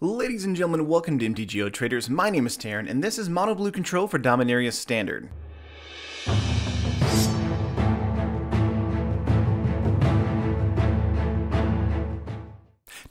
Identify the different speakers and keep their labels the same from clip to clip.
Speaker 1: Ladies and gentlemen, welcome to MtG Traders. My name is Taryn, and this is Mono Blue Control for Dominaria Standard.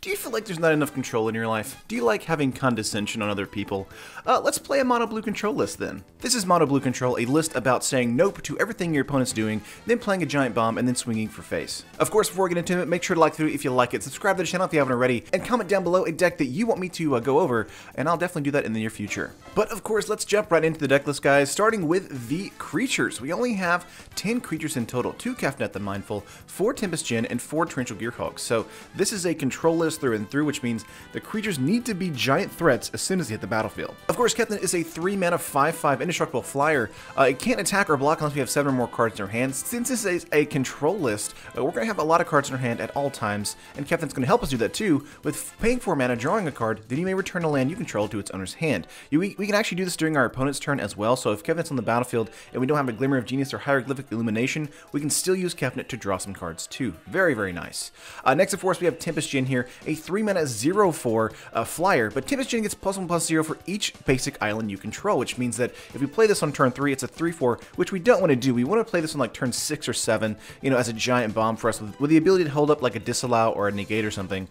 Speaker 1: Do you feel like there's not enough control in your life? Do you like having condescension on other people? Let's play a Mono Blue Control list then. This is Mono Blue Control, a list about saying nope to everything your opponent's doing, then playing a giant bomb, and then swinging for face. Of course, before we get into it, make sure to like the video if you like it, subscribe to the channel if you haven't already, and comment down below a deck that you want me to go over, and I'll definitely do that in the near future. But of course, let's jump right into the deck list, guys, starting with the creatures. We only have 10 creatures in total, 2 Kefnet the Mindful, 4 Tempest Djinn, and 4 Torrential Gearhulks. So this is a control list through and through, which means the creatures need to be giant threats as soon as they hit the battlefield. Of course, Kefnet is a 3-mana 5/5 indestructible flyer. It can't attack or block unless we have 7 or more cards in our hand. Since this is a control list, we're going to have a lot of cards in our hand at all times, and Kefnet's going to help us do that too, with paying 4 mana, drawing a card, then you may return a land you control to its owner's hand. We can actually do this during our opponent's turn as well, so if Kefnet's on the battlefield and we don't have a Glimmer of Genius or Hieroglyphic Illumination, we can still use Kefnet to draw some cards too. Very, very nice. Next, of course, we have Tempest Djinn here, a 3-mana 0/4 flyer, but Tempest Djinn gets +1/+0 for each basic island you control, which means that if we play this on turn 3, it's a 3/4, which we don't want to do. We want to play this on like turn 6 or 7, you know, as a giant bomb for us with the ability to hold up like a Disallow or a Negate or something.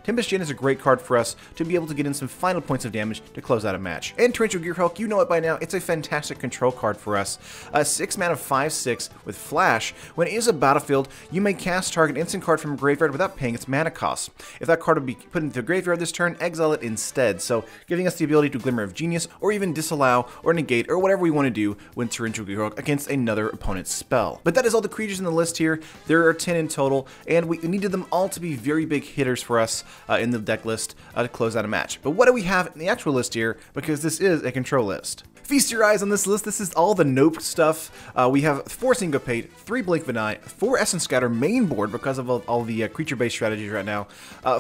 Speaker 1: Tempest Djinn is a great card for us to be able to get in some final points of damage to close out a match. And Torrential Gearhulk, you know it by now, it's a fantastic control card for us. 6 mana 5/6 with Flash. When it is a battlefield, you may cast target instant card from a graveyard without paying its mana cost. If that card would be put into the graveyard this turn, exile it instead, so giving us the ability to Glimmer of Genius, or even Disallow, or Negate, or whatever we want to do when Torrential Gearhulk against another opponent's spell. But that is all the creatures in the list here. There are 10 in total, and we needed them all to be very big hitters for us in the deck list to close out a match. But what do we have in the actual list here, because this is a control list? Feast your eyes on this list. This is all the nope stuff. We have 4 Syncopate, 3 Blink of an Eye, 4 Essence Scatter main board because of all the creature-based strategies right now,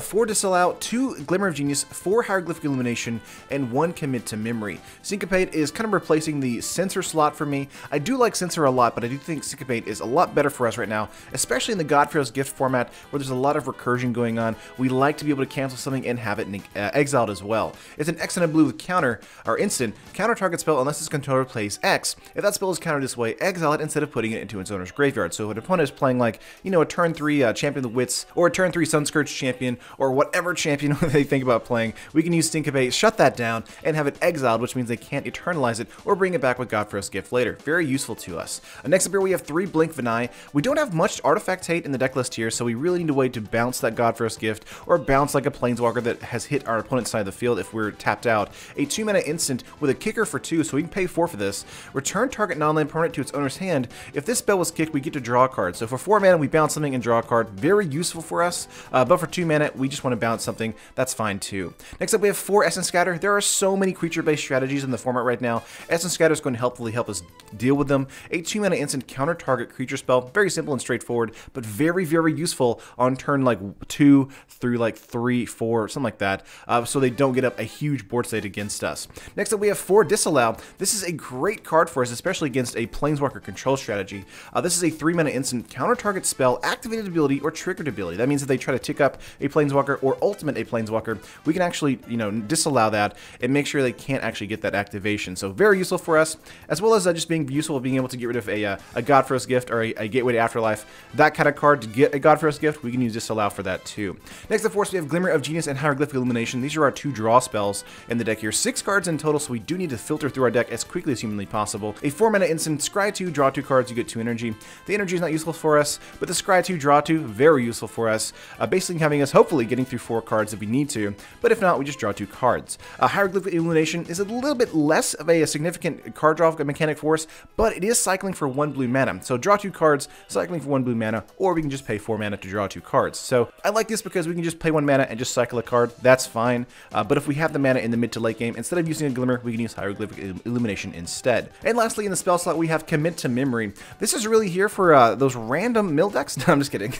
Speaker 1: 4 Disallow, 2 Glimmer of Genius, 4 Hieroglyphic Illumination, and 1 Commit to Memory. Syncopate is kind of replacing the Censor slot for me. I do like Censor a lot, but I do think Syncopate is a lot better for us right now, especially in the Godfrey's Gift format where there's a lot of recursion going on. We like to be able to cancel something and have it exiled as well. It's an X and a blue with counter, or instant, counter target spell unless its controller plays X. If that spell is countered this way, exile it instead of putting it into its owner's graveyard. So if an opponent is playing like, you know, a turn 3 Champion of the Wits, or a turn 3 Sunscourge champion, or whatever champion they think about playing, we can use Syncopate, shut that down, and have it exiled, which means they can't eternalize it or bring it back with Godfrey's Gift later. Very useful to us. Next up here we have 3 Blink of an Eye. We don't have much artifact hate in the deck list here, so we really need a way to bounce that Godfrey's Gift, or bounce like a Planeswalker that has hit our opponent's side of the field if we're tapped out. A 2-mana instant with a kicker for 2, so we can pay 4 for this. Return target non-land permanent to its owner's hand. If this spell was kicked, we get to draw a card. So for 4 mana, we bounce something and draw a card. Very useful for us, but for 2 mana, we just want to bounce something. That's fine too. Next up, we have 4 Essence Scatter. There are so many creature-based strategies in the format right now. Essence Scatter is going to helpfully help us deal with them. A 2-mana instant counter target creature spell. Very simple and straightforward, but very, very useful on turn like 2 through like 3, 4, something like that, so they don't get up a huge board state against us. Next up, we have 4 Disallow. This is a great card for us, especially against a Planeswalker control strategy. This is a 3-mana instant counter target spell, activated ability, or triggered ability. That means if they try to tick up a Planeswalker or ultimate a Planeswalker, we can actually, you know, disallow that and make sure they can't actually get that activation. So very useful for us, as well as just being useful of being able to get rid of a Godfrey's Gift or a Gateway to Afterlife. That kind of card to get a Godfrey's Gift, we can use Disallow for that too. Next, of course, we have Glimmer of Genius and Hieroglyphic Illumination. These are our 2 draw spells in the deck here. 6 cards in total, so we do need to filter through our deck as quickly as humanly possible. A 4-mana instant, scry 2, draw 2 cards, you get 2 energy. The energy is not useful for us, but the scry 2, draw 2, very useful for us. Basically having us hopefully getting through 4 cards if we need to, but if not, we just draw 2 cards. Hieroglyphic Illumination is a little bit less of a significant card draw mechanic for us, but it is cycling for 1 blue mana. So draw 2 cards, cycling for 1 blue mana, or we can just pay 4 mana to draw 2 cards. So I like this because we can just pay 1 mana and just cycle a card. That's fine. But if we have the mana in the mid to late game, instead of using a Glimmer, we can use Hieroglyphic Illumination instead. And lastly, in the spell slot, we have Commit to Memory. This is really here for those random mill decks. No, I'm just kidding.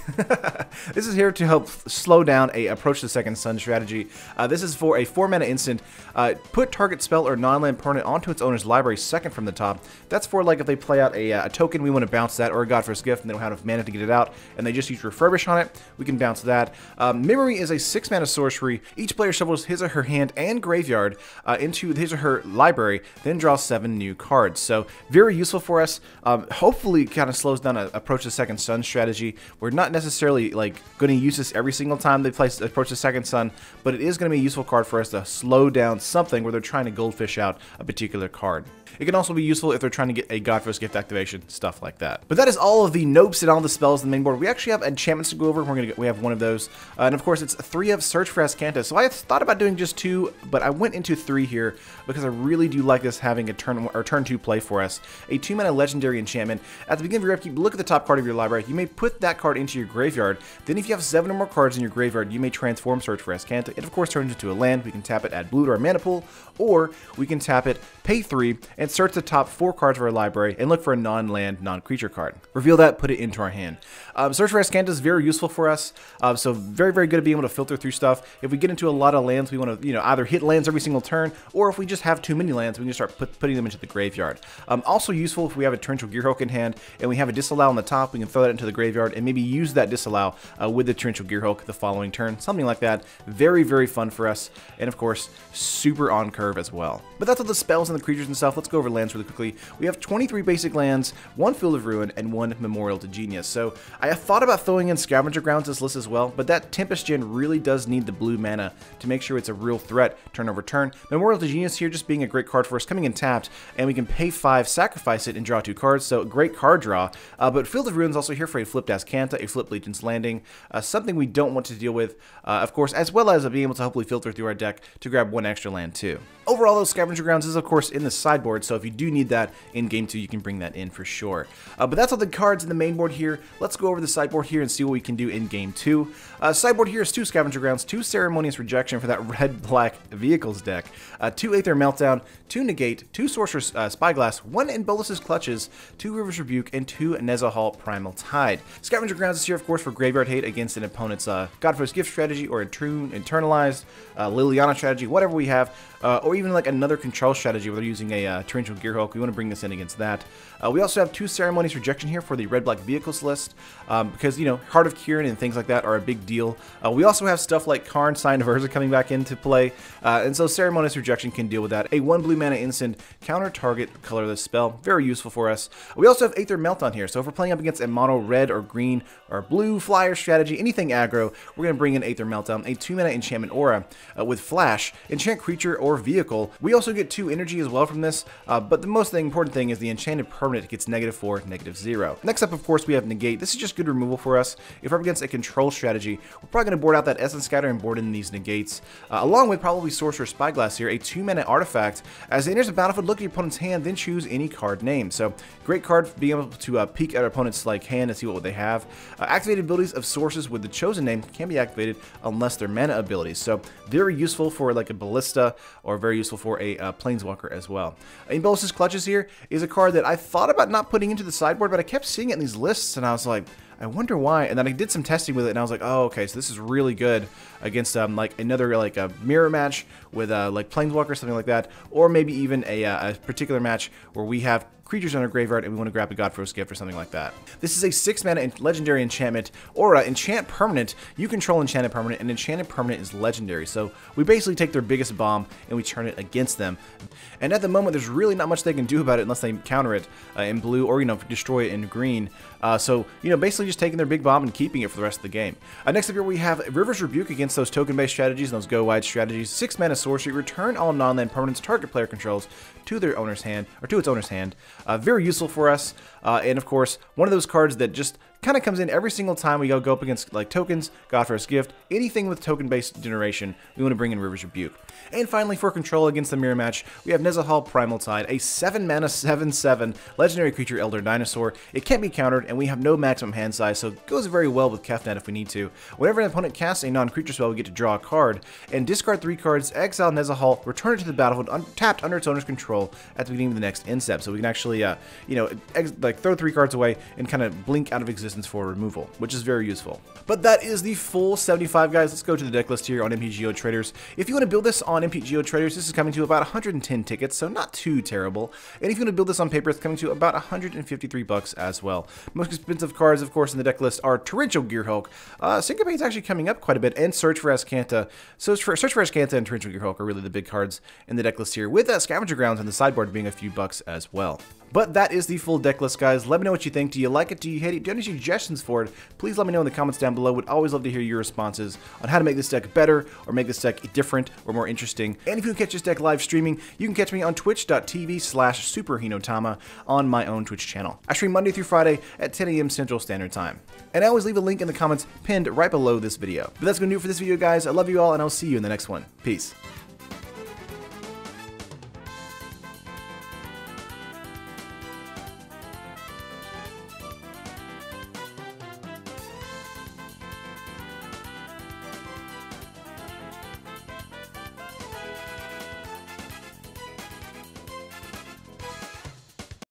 Speaker 1: This is here to help slow down a Approach the Second Sun strategy. This is for a 4-mana instant. Put target spell or non-land permanent onto its owner's library second from the top. That's for like if they play out a token, we want to bounce that, or a Godforce Gift, and they don't have enough mana to get it out, and they just use Refurbish on it, we can bounce that. Memory is a 6-mana sorcery. Each player shovels his or her hand and graveyard into his or her library, then draws 7 new cards. So very useful for us. Hopefully kind of slows down a Approach the Second Sun strategy. We're not necessarily like going to use this every single time they play Approach the Second Sun, but it is going to be a useful card for us to slow down something where they're trying to goldfish out a particular card. It can also be useful if they're trying to get a Godforce Gift activation, stuff like that. But that is all of the nopes and all the spells on the main board. We actually have enchantments to go over. We have one of those. And of course, it's 3 of Search for Azcanta. So I thought about doing just 2, but I went into 3 here because I really do like this having a turn 2 play for us. A 2-mana legendary enchantment. At the beginning of your upkeep, look at the top card of your library. You may put that card into your graveyard. Then if you have 7 or more cards in your graveyard, you may transform Search for Azcanta. It of course turns into a land. We can tap it, add blue to our mana pool, or we can tap it, pay 3, and search the top 4 cards of our library and look for a non-land, non-creature card. Reveal that, put it into our hand. Search for Azcanta is very useful for us, so very, very good at being able to filter through stuff. If we get into a lot of lands, we want to, either hit lands every single turn, or if we just have too many lands, we can just start putting them into the graveyard. Also useful if we have a Torrential Gearhulk in hand, and we have a Disallow on the top, we can throw that into the graveyard, and maybe use that Disallow with the Torrential Gearhulk the following turn, something like that. Very, very fun for us, and of course, super on curve as well. But that's all the spells and the creatures and stuff. Let's go over lands really quickly. We have 23 basic lands, 1 Field of Ruin, and 1 Memorial to Genius. So I have thought about throwing in Scavenger Grounds this list as well, but that Tempest Gen really does need the blue mana to make sure it's a real threat turn over turn. Memorial to Genius here just being a great card for us, coming in tapped, and we can pay 5, sacrifice it, and draw 2 cards, so great card draw. But Field of Ruin's also here for a flipped Azcanta, a flipped Legion's Landing, something we don't want to deal with, of course, as well as being able to hopefully filter through our deck to grab 1 extra land too. Overall, those Scavenger Grounds is of course in the sideboard, so if you do need that in Game 2, you can bring that in for sure. But that's all the cards in the main board here. Let's go over the sideboard here and see what we can do in Game 2. Sideboard here is 2 Scavenger Grounds, 2 Ceremonious Rejection for that red-black Vehicles deck, 2 Aether Meltdown, 2 Negate, 2 Sorcerer's Spyglass, 1 in Bolus's Clutches, 2 River's Rebuke, and 2 Nezahal Primal Tide. Scavenger Grounds is here, of course, for graveyard hate against an opponent's Godforce Gift strategy or Internalized, Liliana strategy, whatever we have, or even like another control strategy where they're using a Torrential Gearhulk. We want to bring this in against that. We also have 2 Ceremonious Rejection here for the red-black Vehicles list, because, Heart of Kieran and things like that are a big deal. We also have stuff like Karn, Sign of Urza coming back into play, and so Ceremonious Rejection can deal with that. A 1 blue mana instant, counter target colorless spell, very useful for us. We also have Aether Meltdown here, so if we're playing up against a mono red or green or blue flyer strategy, anything aggro, we're going to bring in Aether Meltdown, a 2 mana enchantment aura with flash, enchant creature or vehicle. We also get 2 energy as well from this, but the most important thing is the enchanted permanent gets -4, -0. Next up, of course, we have Negate. This is just good removal for us. If we're up against a control strategy, we're probably going to board out that Essence Scatter and board in these Negates, along with probably Sorcerer's Spyglass here, a 2 mana artifact. As it enters the battlefield, look at your opponent's hand, then choose any card name. So great card for being able to peek at our opponent's hand and see what they have. Activated abilities of sources with the chosen name can be activated unless they're mana abilities. So very useful for like a Ballista, or very useful for a Planeswalker as well. In Bolus's Clutches here is a card that I thought about not putting into the sideboard, but I kept seeing it in these lists, and I was like, I wonder why. And then I did some testing with it, and I was like, oh, okay, so this is really good against like another like a mirror match with like Planeswalker, something like that, or maybe even a particular match where we have creatures in our graveyard and we want to grab a Godforce Gift or something like that. This is a 6 mana legendary enchantment, or enchant permanent. You control enchanted permanent, and enchanted permanent is legendary. So we basically take their biggest bomb and we turn it against them. And at the moment, there's really not much they can do about it unless they counter it in blue, or destroy it in green. So basically just taking their big bomb and keeping it for the rest of the game. Next up here we have River's Rebuke against those token-based strategies and those go-wide strategies. 6 mana sorcery, return all non-land permanents target player controls to their owner's hand, or to its owner's hand. Very useful for us, and of course, one of those cards that just Kind of comes in every single time we go up against like tokens, Godfar's Gift, anything with token-based generation, we want to bring in River's Rebuke. And finally, for control against the mirror match, we have Nezahal Primal Tide, a 7-mana 7/7 legendary creature Elder Dinosaur. It can't be countered, and we have no maximum hand size, so it goes very well with Kefnet if we need to. Whenever an opponent casts a non-creature spell, we get to draw a card, and discard 3 cards, exile Nezahal, return it to the battlefield tapped under its owner's control at the beginning of the next end step. So we can actually, like throw 3 cards away and kind of blink out of existence for removal, which is very useful. But that is the full 75, guys. Let's go to the deck list here on MtGO Traders. If you want to build this on MtGO Traders, this is coming to about 110 tickets, so not too terrible. And if you want to build this on paper, it's coming to about 153 bucks as well. Most expensive cards, of course, in the deck list are Torrential Gearhulk. Syncopate's actually coming up quite a bit, and Search for Azcanta. So Search for Azcanta and Torrential Gearhulk are really the big cards in the deck list here, with Scavenger Grounds and the sideboard being a few bucks as well. But that is the full deck list, guys. Let me know what you think. Do you like it? Do you hate it? Do you have any suggestions for it? Please let me know in the comments down below. Would always love to hear your responses on how to make this deck better or make this deck different or more interesting. And if you can catch this deck live streaming, you can catch me on twitch.tv/SuperHinotama on my own Twitch channel. I stream Monday through Friday at 10 a.m. Central Standard Time. And I always leave a link in the comments pinned right below this video. But that's going to do it for this video, guys. I love you all, and I'll see you in the next one. Peace.